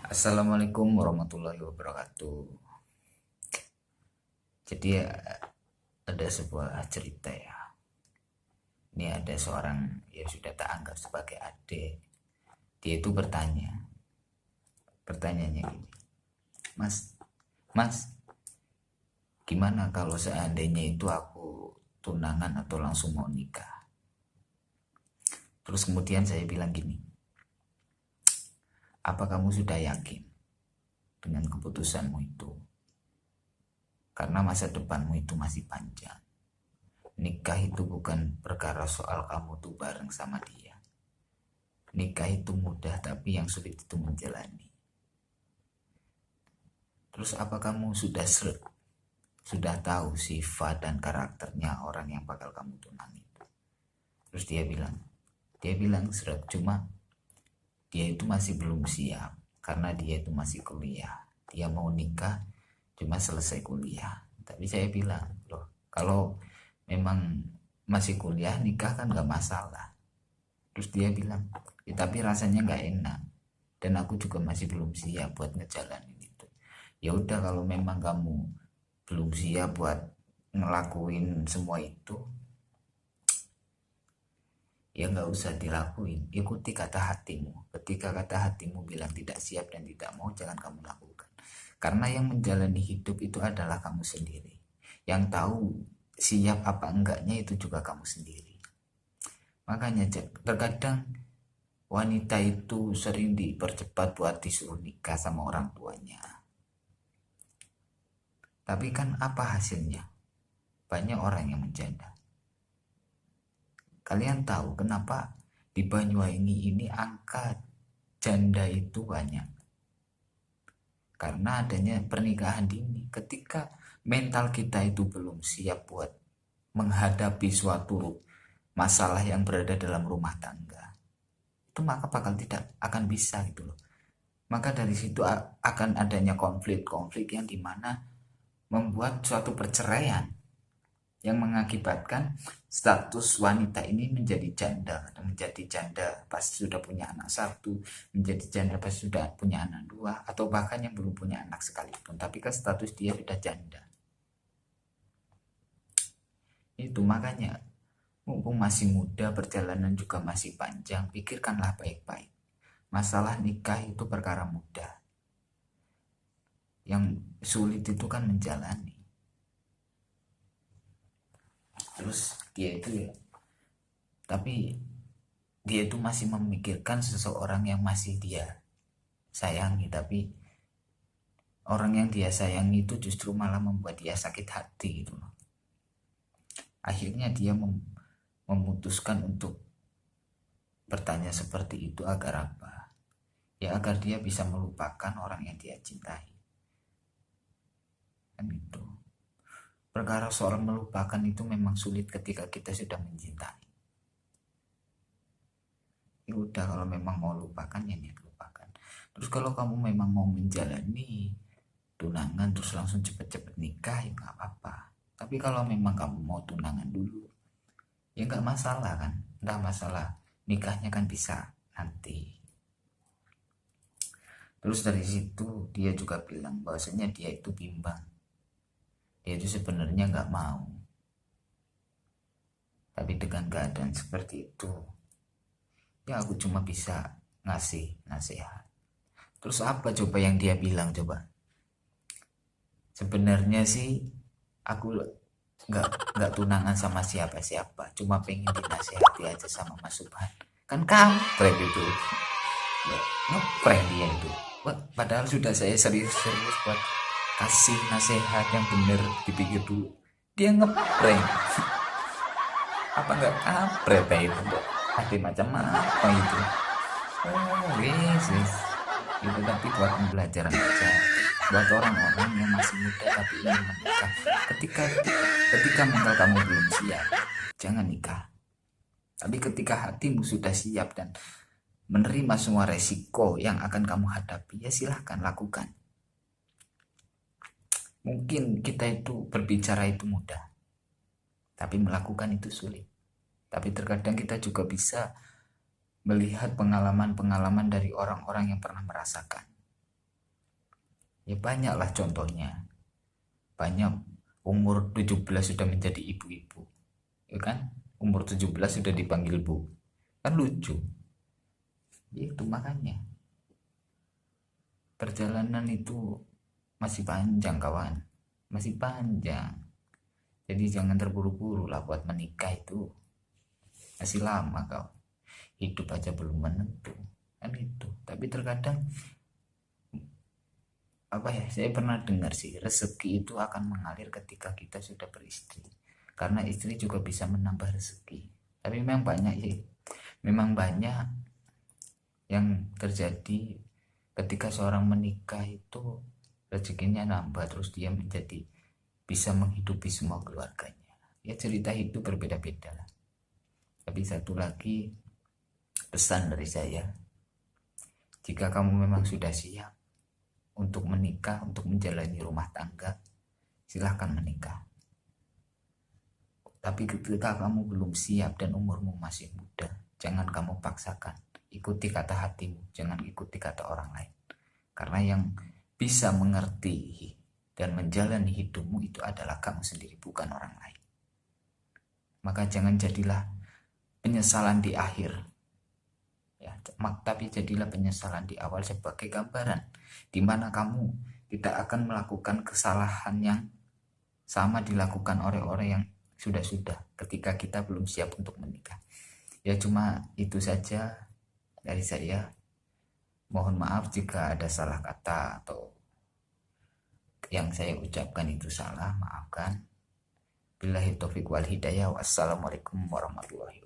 Assalamualaikum warahmatullahi wabarakatuh. Jadi ada sebuah cerita ya. Ini ada seorang yang sudah tak anggap sebagai adik. Dia itu pertanyaannya gini, Mas, Mas, gimana kalau seandainya itu aku tunangan atau langsung mau nikah? Terus kemudian saya bilang gini, apa kamu sudah yakin dengan keputusanmu itu? Karena masa depanmu itu masih panjang. Nikah itu bukan perkara soal kamu tuh bareng sama dia. Nikah itu mudah, tapi yang sulit itu menjalani. Terus apa kamu sudah tahu sifat dan karakternya orang yang bakal kamu tunangi? Terus dia bilang seret, cuma dia itu masih belum siap karena dia itu masih kuliah. Dia mau nikah cuma selesai kuliah. Tapi saya bilang, loh, kalau memang masih kuliah nikah kan gak masalah. Terus dia bilang, ya, tapi rasanya gak enak dan aku juga masih belum siap buat ngejalanin itu. Ya udah, kalau memang kamu belum siap buat ngelakuin semua itu, ya nggak usah dilakuin. Ikuti kata hatimu. Ketika kata hatimu bilang tidak siap dan tidak mau, jangan kamu lakukan. Karena yang menjalani hidup itu adalah kamu sendiri. Yang tahu siap apa enggaknya itu juga kamu sendiri. Makanya terkadang wanita itu sering dipercepat buat disuruh nikah sama orang tuanya. Tapi kan apa hasilnya? Banyak orang yang menjanda. Kalian tahu kenapa di Banyuwangi ini angka janda itu banyak? Karena adanya pernikahan dini. Ketika mental kita itu belum siap buat menghadapi suatu masalah yang berada dalam rumah tangga, itu maka bakal tidak akan bisa gitu loh. Maka dari situ akan adanya konflik-konflik yang dimana membuat suatu perceraian yang mengakibatkan status wanita ini menjadi janda pas sudah punya anak satu, menjadi janda pas sudah punya anak dua, atau bahkan yang belum punya anak sekalipun, tapi kan status dia sudah janda. Itu makanya mumpung masih muda, perjalanan juga masih panjang, pikirkanlah baik-baik. Masalah nikah itu perkara mudah, yang sulit itu kan menjalani. Terus dia itu masih memikirkan seseorang yang masih dia sayangi, tapi orang yang dia sayangi itu justru malah membuat dia sakit hati gitu loh. Akhirnya dia memutuskan untuk bertanya seperti itu agar apa? Ya agar dia bisa melupakan orang yang dia cintai. Kan itu. Perkara soal melupakan itu memang sulit ketika kita sudah mencintai. Ya udah, kalau memang mau lupakan ya lupakan. Terus kalau kamu memang mau menjalani tunangan terus langsung cepet-cepet nikah, ya nggak apa-apa. Tapi kalau memang kamu mau tunangan dulu, ya nggak masalah kan, nggak masalah. Nikahnya kan bisa nanti. Terus dari situ dia juga bilang bahwasanya dia itu bimbang. Dia itu sebenarnya nggak mau, tapi dengan keadaan seperti itu, ya aku cuma bisa ngasih nasihat. Terus apa coba yang dia bilang coba? Sebenarnya sih aku nggak tunangan sama siapa-siapa, cuma pengen dinasihati aja sama Mas Subhan. Kan kampret itu, ngeprank dia itu. Padahal sudah saya serius-serius buat kasih nasihat yang bener, dipikir dulu. Dia ngeprank. Apa nggak kampret ya itu? Hati macam apa itu? Oh, wis. Itu tapi buat pembelajaran aja. Buat orang-orang yang masih muda tapi ingin menikah. Ketika mental kamu belum siap, jangan nikah. Tapi ketika hatimu sudah siap dan menerima semua resiko yang akan kamu hadapi, ya silahkan lakukan. Mungkin kita itu berbicara itu mudah, tapi melakukan itu sulit. Tapi terkadang kita juga bisa melihat pengalaman-pengalaman dari orang-orang yang pernah merasakan. Ya banyaklah contohnya. Banyak umur 17 sudah menjadi ibu-ibu. Ya kan? Umur 17 sudah dipanggil bu. Kan lucu. Itu makanya. Perjalanan itu masih panjang kawan. Masih panjang. Jadi jangan terburu-buru lah buat menikah itu. Masih lama kau. Hidup aja belum menentu. Kan itu. Tapi terkadang apa ya, saya pernah dengar sih, rezeki itu akan mengalir ketika kita sudah beristri, karena istri juga bisa menambah rezeki. Tapi memang banyak sih, memang banyak yang terjadi ketika seorang menikah itu rezekinya nambah, terus dia menjadi bisa menghidupi semua keluarganya. Ya cerita hidup berbeda-beda lah. Tapi satu lagi pesan dari saya, jika kamu memang sudah siap untuk menikah, untuk menjalani rumah tangga, silahkan menikah. Tapi ketika kamu belum siap dan umurmu masih muda, jangan kamu paksakan. Ikuti kata hatimu, jangan ikuti kata orang lain. Karena yang bisa mengerti dan menjalani hidupmu itu adalah kamu sendiri, bukan orang lain. Maka jangan jadilah penyesalan di akhir. Ya, tapi jadilah penyesalan di awal sebagai gambaran di mana kamu tidak akan melakukan kesalahan yang sama dilakukan oleh orang yang sudah-sudah ketika kita belum siap untuk menikah. Ya cuma itu saja dari saya. Mohon maaf jika ada salah kata atau yang saya ucapkan itu salah, maafkan. Billahi taufiq wal hidayah. Wassalamualaikum warahmatullahi wabarakatuh.